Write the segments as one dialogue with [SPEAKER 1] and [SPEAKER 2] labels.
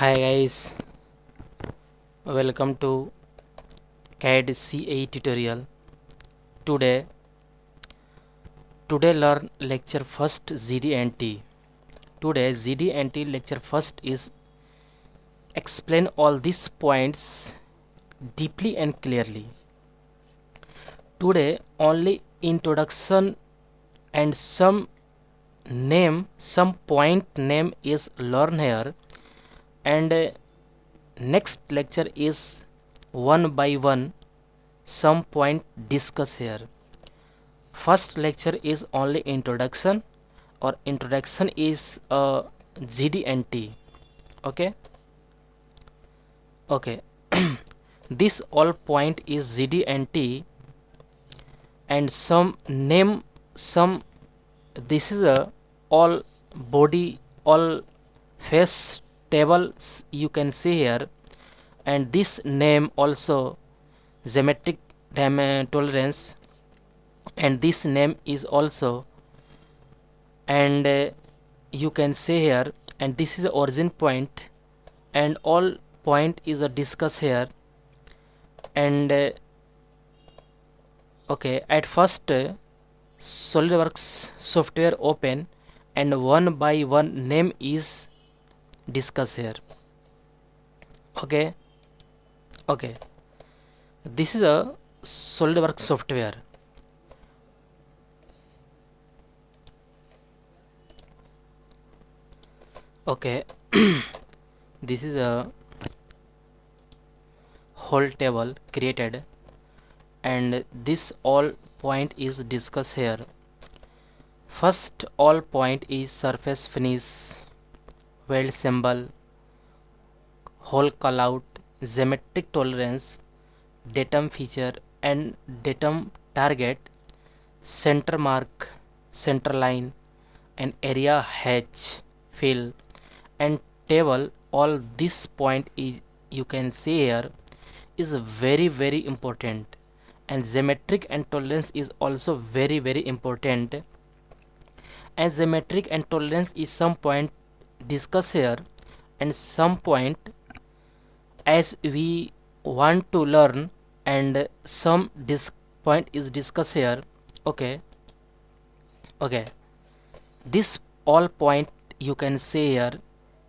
[SPEAKER 1] Hi guys, welcome to CAD CA tutorial. Today, today learn lecture first ZD&T. Today ZD&T lecture first is explain all these points deeply and clearly. Today only introduction and some point name is learn here, and next lecture is one by one some point discuss here. First lecture is only introduction, or introduction is GD&T. Okay. This all point is GD&T, and some name, some, this is a all body, all face table you can see here, and this name also geometric tolerance, and this name is also, and you can see here, and this is the origin point, and all point is a discuss here. And okay, at first SolidWorks software open, and one by one name is discuss here. Okay, this is a SolidWorks software. Okay. This is a whole table created, and this all point is discussed here. First all point is surface finish, weld symbol, hole callout, geometric tolerance, datum feature and datum target, center mark, center line, and area H, fill, and table. All this point is, you can see here, is very important, and geometric and tolerance is also very important. And geometric and tolerance is some point discussed here, and some point as we want to learn, and some point is discussed here. Okay, this all point you can see here,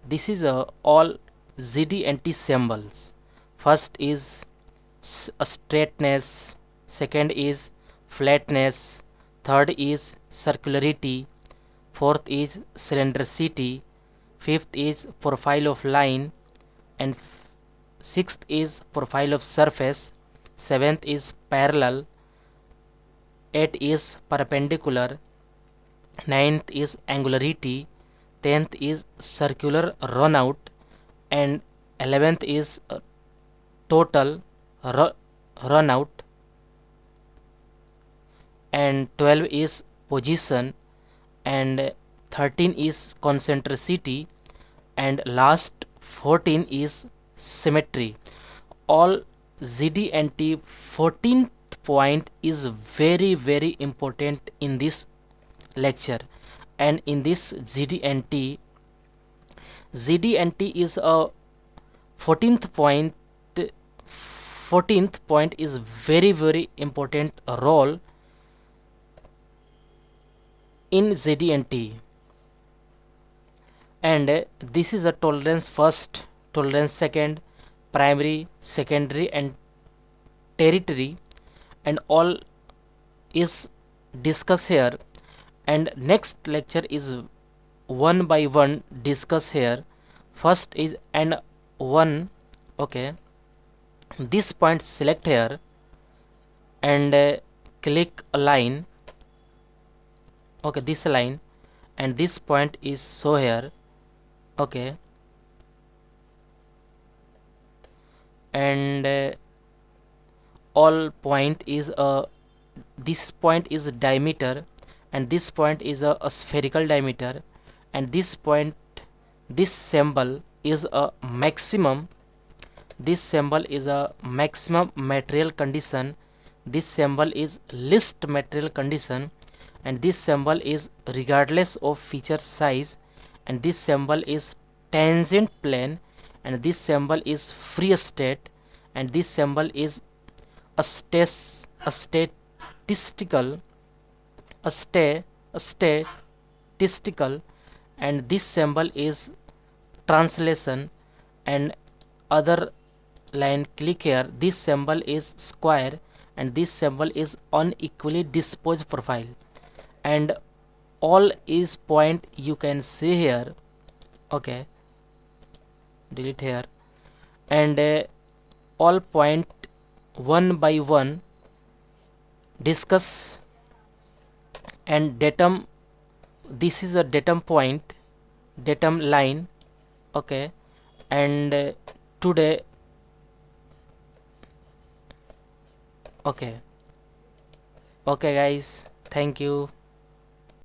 [SPEAKER 1] this is all GD&T symbols. First is straightness, second is flatness, third is circularity, fourth is cylindericity, fifth is profile of line, and sixth is profile of surface, seventh is parallel, eighth is perpendicular, ninth is angularity, 10th is circular runout, and 11th is total runout, and 12 is position, and 13 is concentricity, and last 14 is symmetry. All GD&T 14th point is very important in this lecture. And in this GD&T is a 14th point. 14th point is very important role in GD&T. And this is a tolerance first, tolerance second, primary, secondary, and territory, and all is discussed here. And next lecture is one by one discuss here. First is and one. Okay, this point select here, and click a line. Okay, this line, and this point is so here. Okay, and all point is this point is diameter, and this point is a spherical diameter, and this point, this symbol is a maximum, this symbol is a maximum material condition, this symbol is least material condition, and this symbol is regardless of feature size, and this symbol is tangent plane, and this symbol is free state, and this symbol is a statistical a sta a statistical, and this symbol is translation. And other line, click here, this symbol is square, and this symbol is unequally disposed profile, and all is point you can see here. Okay, delete here, and all point one by one discuss. And datum, this is a datum point, datum line. Okay, and today. Okay, okay guys, thank you.